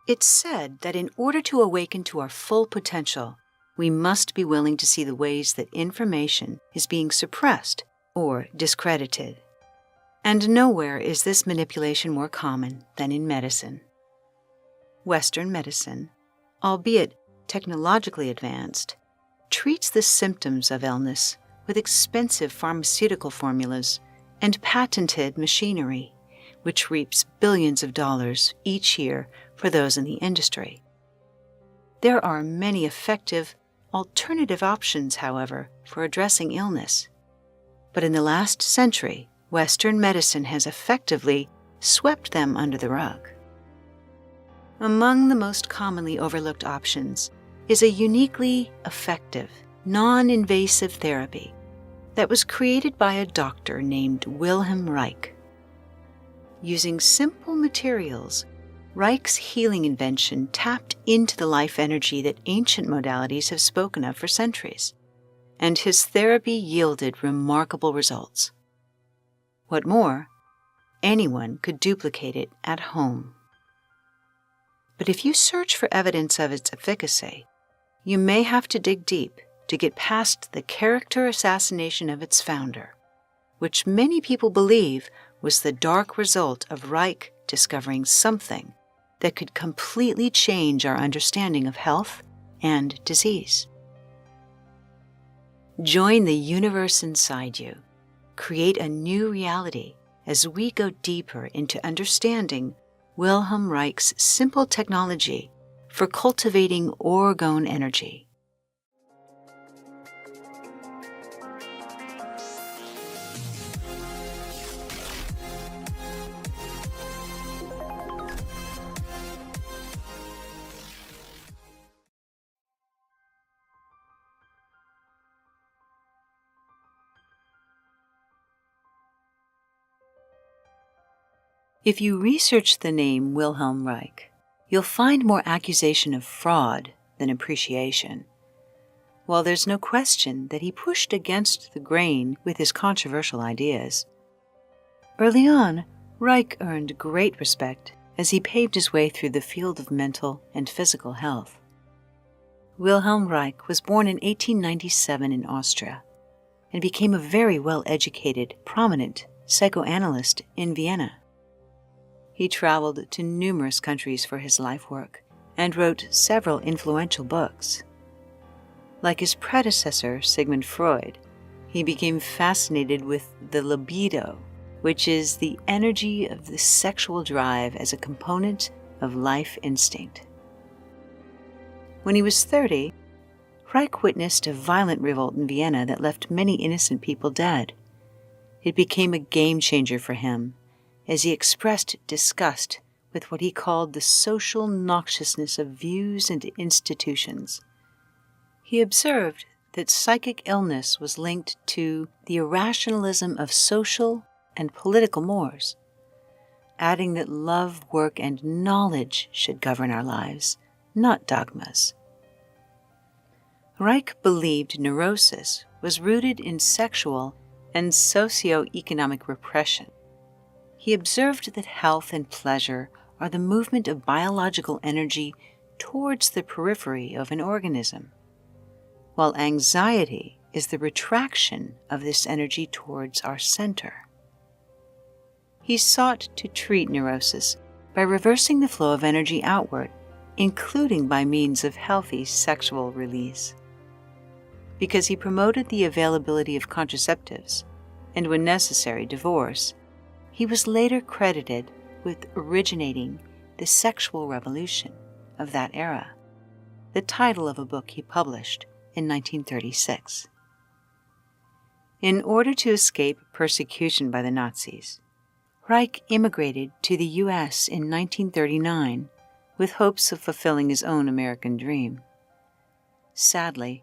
It's said that in order to awaken to our full potential, we must be willing to see the ways that information is being suppressed or discredited. And nowhere is this manipulation more common than in medicine. Western medicine, albeit technologically advanced, treats the symptoms of illness with expensive pharmaceutical formulas and patented machinery, which reaps billions of dollars each year for those in the industry. There are many effective alternative options, however, for addressing illness. But in the last century, Western medicine has effectively swept them under the rug. Among the most commonly overlooked options is a uniquely effective, non-invasive therapy that was created by a doctor named Wilhelm Reich. Using simple materials, Reich's healing invention tapped into the life energy that ancient modalities have spoken of for centuries, and his therapy yielded remarkable results. What more, anyone could duplicate it at home. But if you search for evidence of its efficacy, you may have to dig deep to get past the character assassination of its founder, which many people believe was the dark result of Reich discovering something that could completely change our understanding of health and disease. Join the universe inside you. Create a new reality as we go deeper into understanding Wilhelm Reich's simple technology for cultivating Orgone energy. If you research the name Wilhelm Reich, you'll find more accusation of fraud than appreciation. While there's no question that he pushed against the grain with his controversial ideas, early on, Reich earned great respect as he paved his way through the field of mental and physical health. Wilhelm Reich was born in 1897 in Austria and became a very well-educated, prominent psychoanalyst in Vienna. He traveled to numerous countries for his life work and wrote several influential books. Like his predecessor, Sigmund Freud, he became fascinated with the libido, which is the energy of the sexual drive as a component of life instinct. When he was 30, Reich witnessed a violent revolt in Vienna that left many innocent people dead. It became a game-changer for him, as he expressed disgust with what he called the social noxiousness of views and institutions. He observed that psychic illness was linked to the irrationalism of social and political mores, adding that love, work, and knowledge should govern our lives, not dogmas. Reich believed neurosis was rooted in sexual and socio-economic repression. He observed that health and pleasure are the movement of biological energy towards the periphery of an organism, while anxiety is the retraction of this energy towards our center. He sought to treat neurosis by reversing the flow of energy outward, including by means of healthy sexual release. Because he promoted the availability of contraceptives, and when necessary, divorce, he was later credited with originating the sexual revolution of that era, the title of a book he published in 1936. In order to escape persecution by the Nazis, Reich immigrated to the U.S. in 1939 with hopes of fulfilling his own American dream. Sadly,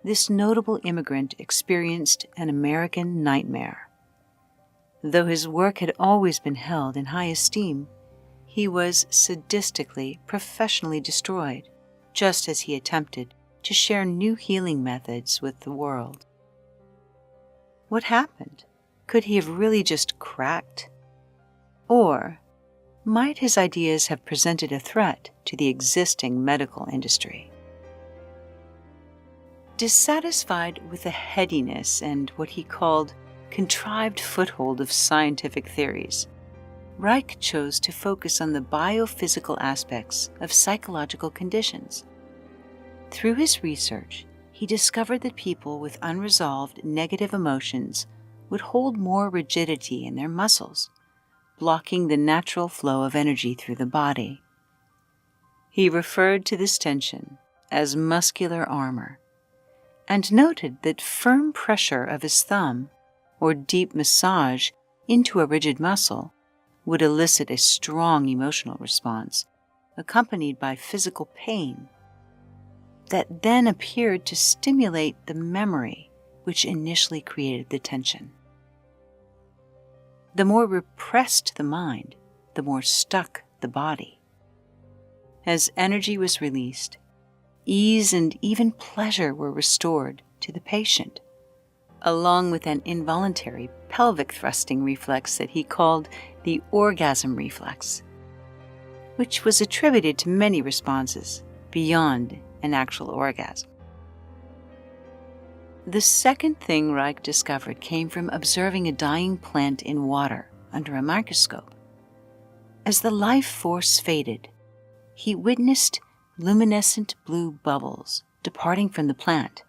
this notable immigrant experienced an American nightmare. Though his work had always been held in high esteem, he was sadistically, professionally destroyed, just as he attempted to share new healing methods with the world. What happened? Could he have really just cracked? Or might his ideas have presented a threat to the existing medical industry? Dissatisfied with the headiness and what he called contrived foothold of scientific theories, Reich chose to focus on the biophysical aspects of psychological conditions. Through his research, he discovered that people with unresolved negative emotions would hold more rigidity in their muscles, blocking the natural flow of energy through the body. He referred to this tension as muscular armor, and noted that firm pressure of his thumb or deep massage into a rigid muscle would elicit a strong emotional response, accompanied by physical pain, that then appeared to stimulate the memory which initially created the tension. The more repressed the mind, the more stuck the body. As energy was released, ease and even pleasure were restored to the patient, along with an involuntary pelvic thrusting reflex that he called the orgasm reflex, which was attributed to many responses beyond an actual orgasm. The second thing Reich discovered came from observing a dying plant in water under a microscope. As the life force faded, he witnessed luminescent blue bubbles departing from the plant,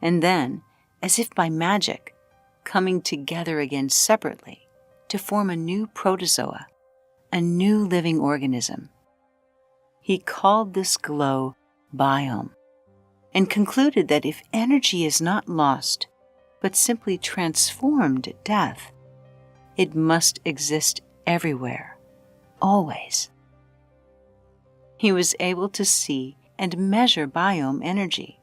and then, as if by magic, coming together again separately to form a new protozoa, a new living organism. He called this glow biome, and concluded that if energy is not lost, but simply transformed at death, it must exist everywhere, always. He was able to see and measure biome energy,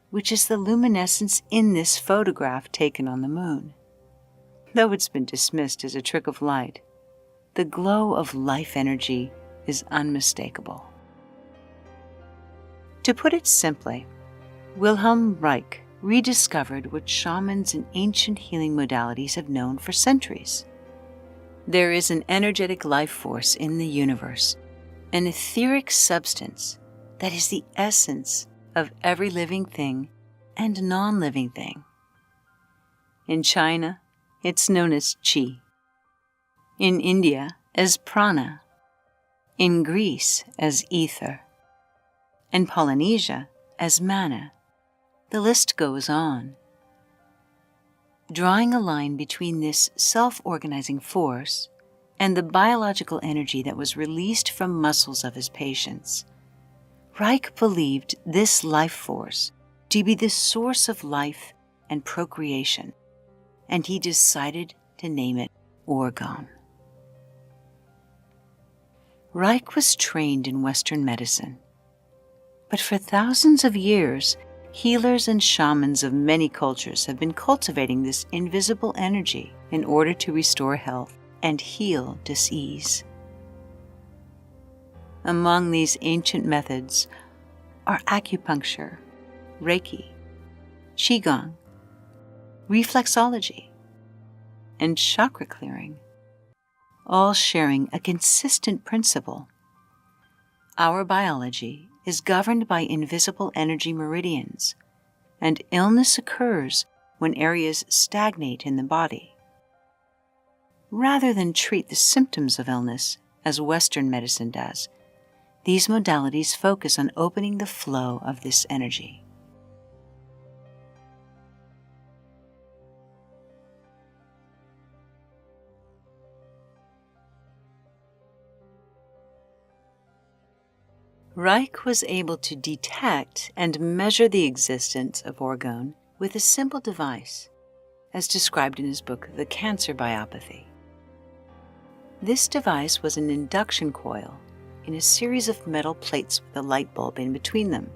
which is the luminescence in this photograph taken on the moon. Though it's been dismissed as a trick of light, the glow of life energy is unmistakable. To put it simply, Wilhelm Reich rediscovered what shamans and ancient healing modalities have known for centuries. There is an energetic life force in the universe, an etheric substance that is the essence of every living thing and non-living thing. In China, it's known as Qi. In India, as Prana. In Greece, as Ether. In Polynesia, as Mana. The list goes on. Drawing a line between this self-organizing force and the biological energy that was released from muscles of his patients, Reich believed this life force to be the source of life and procreation, and he decided to name it Orgone. Reich was trained in Western medicine, but for thousands of years, healers and shamans of many cultures have been cultivating this invisible energy in order to restore health and heal disease. Among these ancient methods are acupuncture, Reiki, Qigong, reflexology, and chakra clearing, all sharing a consistent principle. Our biology is governed by invisible energy meridians, and illness occurs when areas stagnate in the body. Rather than treat the symptoms of illness, as Western medicine does, these modalities focus on opening the flow of this energy. Reich was able to detect and measure the existence of orgone with a simple device, as described in his book, The Cancer Biopathy. This device was an induction coil in a series of metal plates with a light bulb in between them.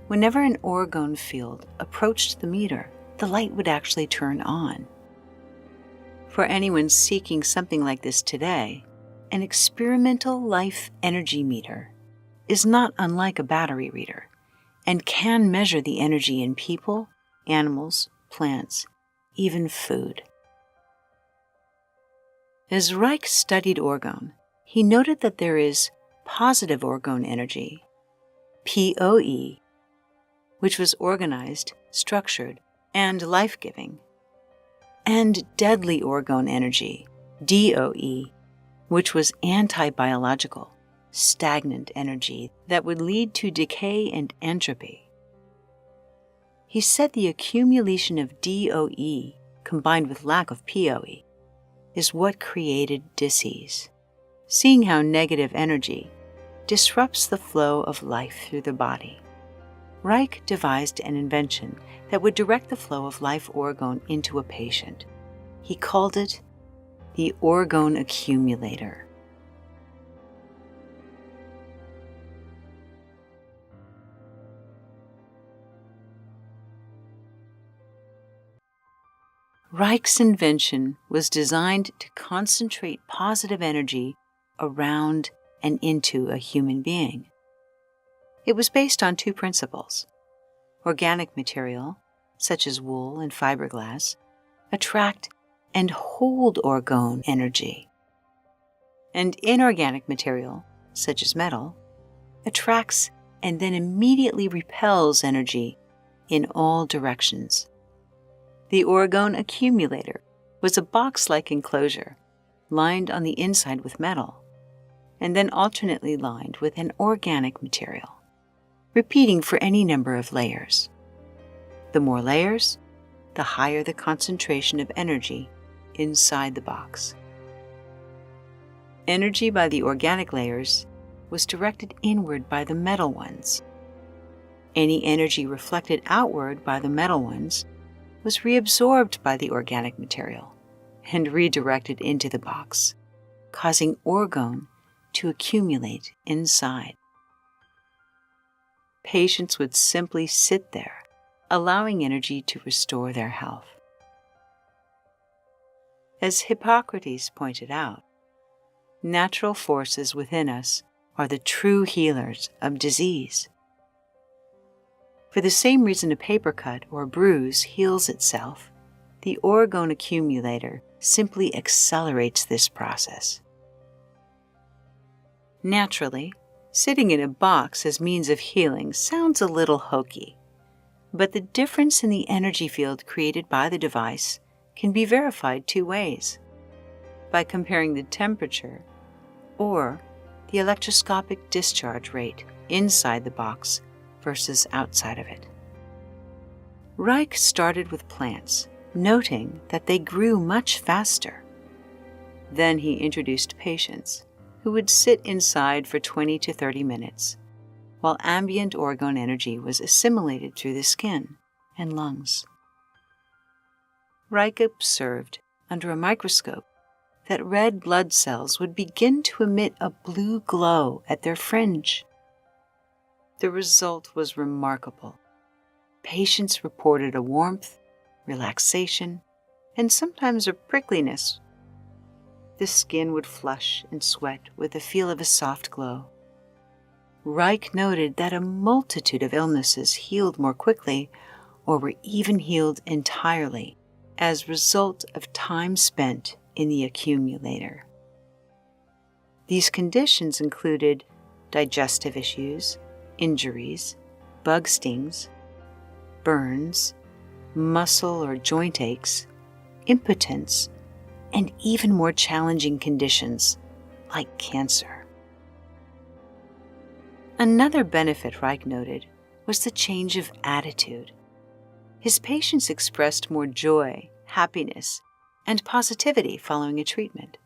Whenever an orgone field approached the meter, the light would actually turn on. For anyone seeking something like this today, an experimental life energy meter is not unlike a battery reader and can measure the energy in people, animals, plants, even food. As Reich studied orgone, he noted that there is positive orgone energy, POE, which was organized, structured, and life-giving, and deadly orgone energy, DOE, which was anti-biological, stagnant energy that would lead to decay and entropy. He said the accumulation of DOE combined with lack of POE is what created disease, seeing how negative energy disrupts the flow of life through the body. Reich devised an invention that would direct the flow of life orgone into a patient. He called it the Orgone accumulator. Reich's invention was designed to concentrate positive energy around and into a human being. It was based on two principles. Organic material, such as wool and fiberglass, attract and hold orgone energy. And inorganic material, such as metal, attracts and then immediately repels energy in all directions. The Orgone accumulator was a box-like enclosure lined on the inside with metal and then alternately lined with an organic material, repeating for any number of layers. The more layers, the higher the concentration of energy inside the box. Energy by the organic layers was directed inward by the metal ones. Any energy reflected outward by the metal ones was reabsorbed by the organic material and redirected into the box, causing orgone to accumulate inside. Patients would simply sit there, allowing energy to restore their health. As Hippocrates pointed out, natural forces within us are the true healers of disease. For the same reason a paper cut or bruise heals itself, the orgone accumulator simply accelerates this process. Naturally, sitting in a box as means of healing sounds a little hokey, but the difference in the energy field created by the device can be verified two ways: by comparing the temperature or the electroscopic discharge rate inside the box versus outside of it. Reich started with plants, noting that they grew much faster. Then he introduced patients who would sit inside for 20 to 30 minutes while ambient orgone energy was assimilated through the skin and lungs. Reich observed under a microscope that red blood cells would begin to emit a blue glow at their fringe. The result was remarkable. Patients reported a warmth, relaxation, and sometimes a prickliness. The skin would flush and sweat with the feel of a soft glow. Reich noted that a multitude of illnesses healed more quickly or were even healed entirely as a result of time spent in the accumulator. These conditions included digestive issues, injuries, bug stings, burns, muscle or joint aches, impotence, and even more challenging conditions like cancer. Another benefit Reich noted was the change of attitude. His patients expressed more joy, happiness, and positivity following a treatment.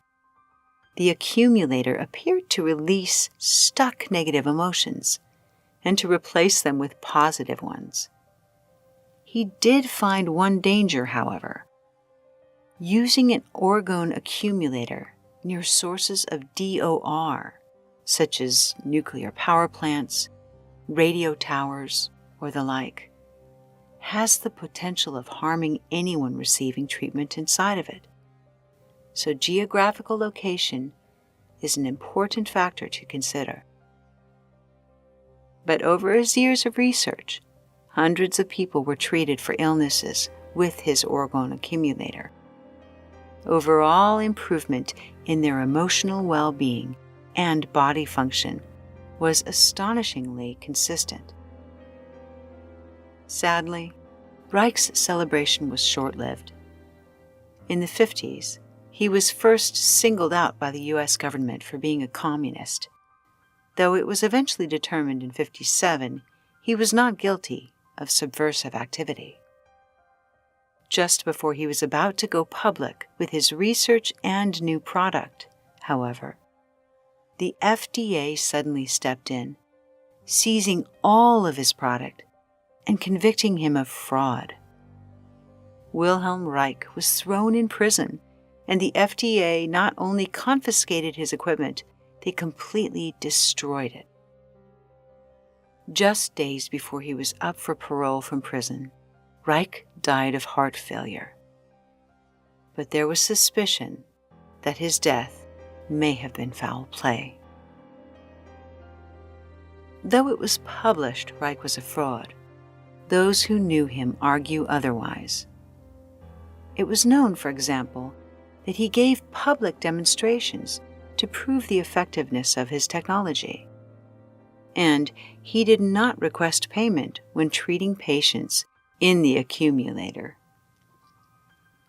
The accumulator appeared to release stuck negative emotions and to replace them with positive ones. He did find one danger, however: using an orgone accumulator near sources of DOR, such as nuclear power plants, radio towers, or the like, has the potential of harming anyone receiving treatment inside of it. So geographical location is an important factor to consider. But over his years of research, hundreds of people were treated for illnesses with his orgone accumulator. Overall improvement in their emotional well-being and body function was astonishingly consistent. Sadly, Reich's celebration was short-lived. In the 50s, he was first singled out by the U.S. government for being a communist, though it was eventually determined in 1957 he was not guilty of subversive activity. Just before he was about to go public with his research and new product, however, the FDA suddenly stepped in, seizing all of his product and convicting him of fraud. Wilhelm Reich was thrown in prison, and the FDA not only confiscated his equipment, they completely destroyed it. Just days before he was up for parole from prison, Reich died of heart failure. But there was suspicion that his death may have been foul play. Though it was published Reich was a fraud, those who knew him argue otherwise. It was known, for example, that he gave public demonstrations to prove the effectiveness of his technology. And he did not request payment when treating patients in the accumulator.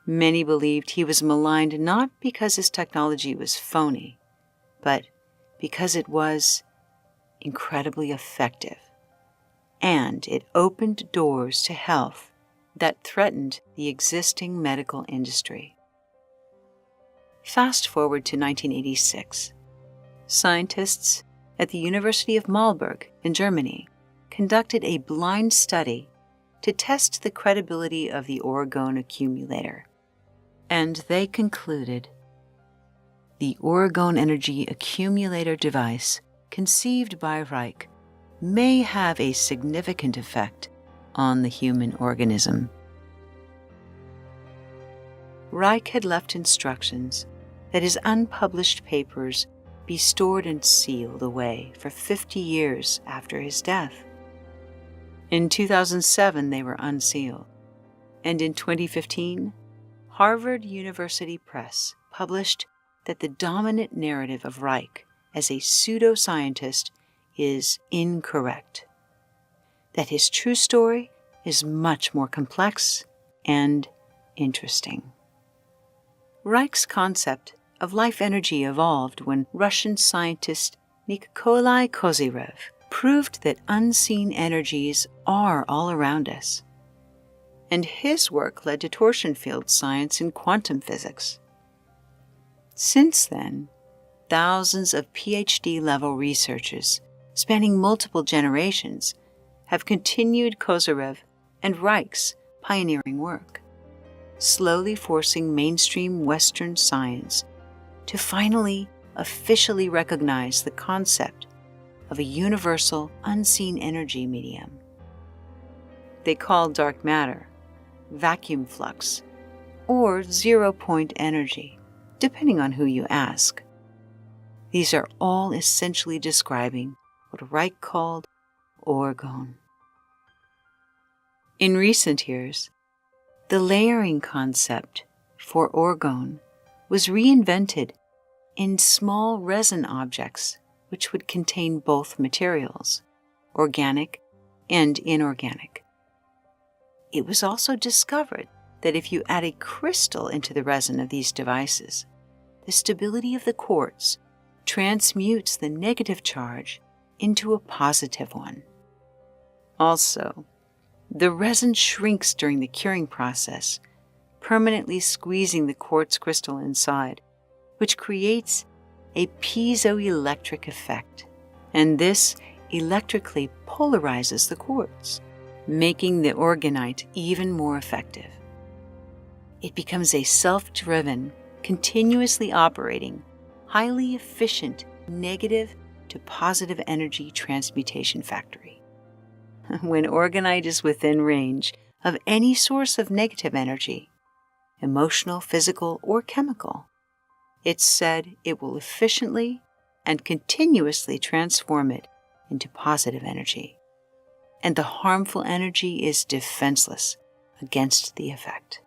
Many believed he was maligned not because his technology was phony, but because it was incredibly effective, and it opened doors to health that threatened the existing medical industry. Fast forward to 1986. Scientists at the University of Marburg in Germany conducted a blind study to test the credibility of the Orgone accumulator, and they concluded the Orgone energy accumulator device conceived by Reich may have a significant effect on the human organism. Reich had left instructions that his unpublished papers be stored and sealed away for 50 years after his death. In 2007, they were unsealed, and in 2015, Harvard University Press published that the dominant narrative of Reich as a pseudoscientist is incorrect, that his true story is much more complex and interesting. Reich's concept of life energy evolved when Russian scientist Nikolai Kozyrev proved that unseen energies are all around us, and his work led to torsion field science and quantum physics. Since then, thousands of PhD-level researchers spanning multiple generations have continued Kozyrev and Reich's pioneering work, slowly forcing mainstream Western science to finally officially recognize the concept of a universal unseen energy medium. They call dark matter vacuum flux or zero-point energy, depending on who you ask. These are all essentially describing what Reich called Orgone. In recent years, the layering concept for Orgone was reinvented in small resin objects which would contain both materials, organic and inorganic. It was also discovered that if you add a crystal into the resin of these devices, the stability of the quartz transmutes the negative charge into a positive one. Also, the resin shrinks during the curing process, permanently squeezing the quartz crystal inside, which creates a piezoelectric effect, and this electrically polarizes the quartz, making the orgonite even more effective. It becomes a self-driven, continuously operating, highly efficient negative to positive energy transmutation factory. When orgonite is within range of any source of negative energy, emotional, physical, or chemical, it's said it will efficiently and continuously transform it into positive energy, and the harmful energy is defenseless against the effect.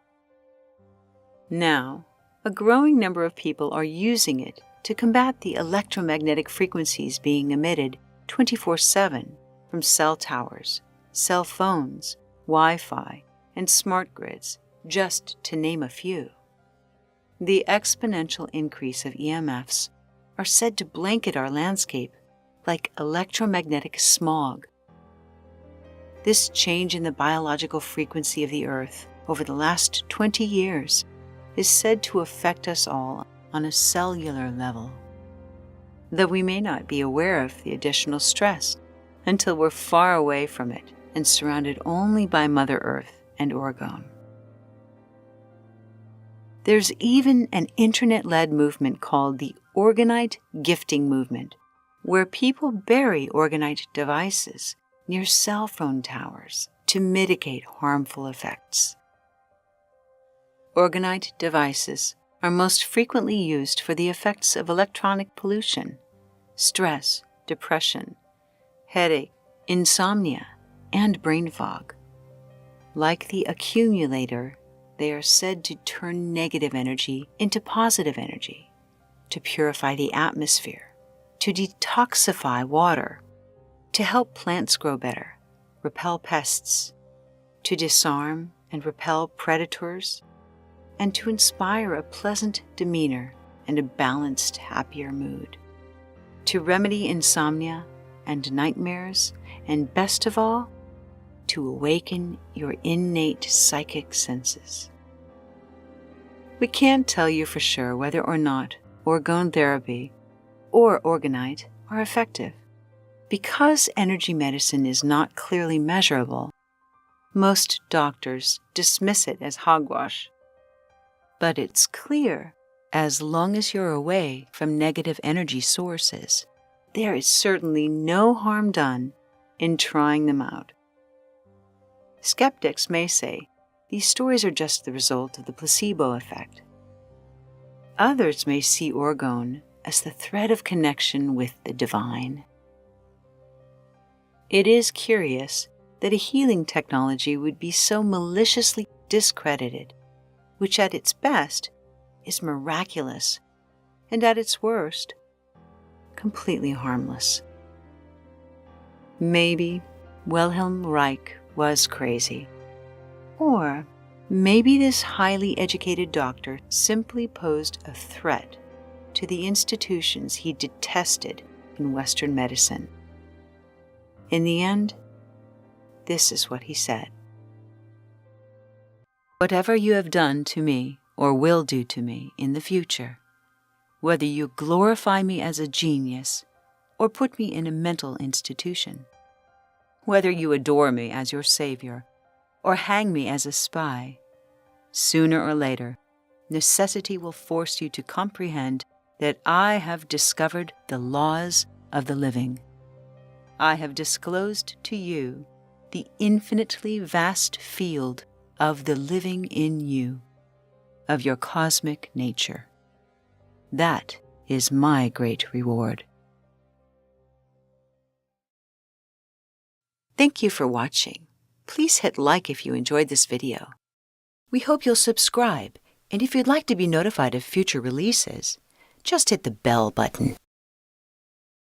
Now, a growing number of people are using it to combat the electromagnetic frequencies being emitted 24/7 from cell towers, cell phones, Wi-Fi, and smart grids, just to name a few. The exponential increase of EMFs are said to blanket our landscape like electromagnetic smog. This change in the biological frequency of the Earth over the last 20 years is said to affect us all on a cellular level, though we may not be aware of the additional stress until we're far away from it and surrounded only by Mother Earth and Orgone. There's even an internet-led movement called the Orgonite Gifting Movement, where people bury Orgonite devices near cell phone towers to mitigate harmful effects. Orgonite devices are most frequently used for the effects of electronic pollution, stress, depression, headache, insomnia, and brain fog. Like the accumulator, they are said to turn negative energy into positive energy, to purify the atmosphere, to detoxify water, to help plants grow better, repel pests, to disarm and repel predators, and to inspire a pleasant demeanor and a balanced, happier mood, to remedy insomnia and nightmares, and best of all, to awaken your innate psychic senses. We can't tell you for sure whether or not orgone therapy or orgonite are effective. Because energy medicine is not clearly measurable, most doctors dismiss it as hogwash. But it's clear, as long as you're away from negative energy sources, there is certainly no harm done in trying them out. Skeptics may say these stories are just the result of the placebo effect. Others may see orgone as the thread of connection with the divine. It is curious that a healing technology would be so maliciously discredited, which at its best is miraculous, and at its worst, completely harmless. Maybe Wilhelm Reich was crazy. Or maybe this highly educated doctor simply posed a threat to the institutions he detested in Western medicine. In the end, this is what he said. Whatever you have done to me or will do to me in the future, whether you glorify me as a genius or put me in a mental institution, whether you adore me as your savior or hang me as a spy, sooner or later, necessity will force you to comprehend that I have discovered the laws of the living. I have disclosed to you the infinitely vast field of the living in you, of your cosmic nature. That is my great reward. Thank you for watching. Please hit like if you enjoyed this video. We hope you'll subscribe, and if you'd like to be notified of future releases, just hit the bell button.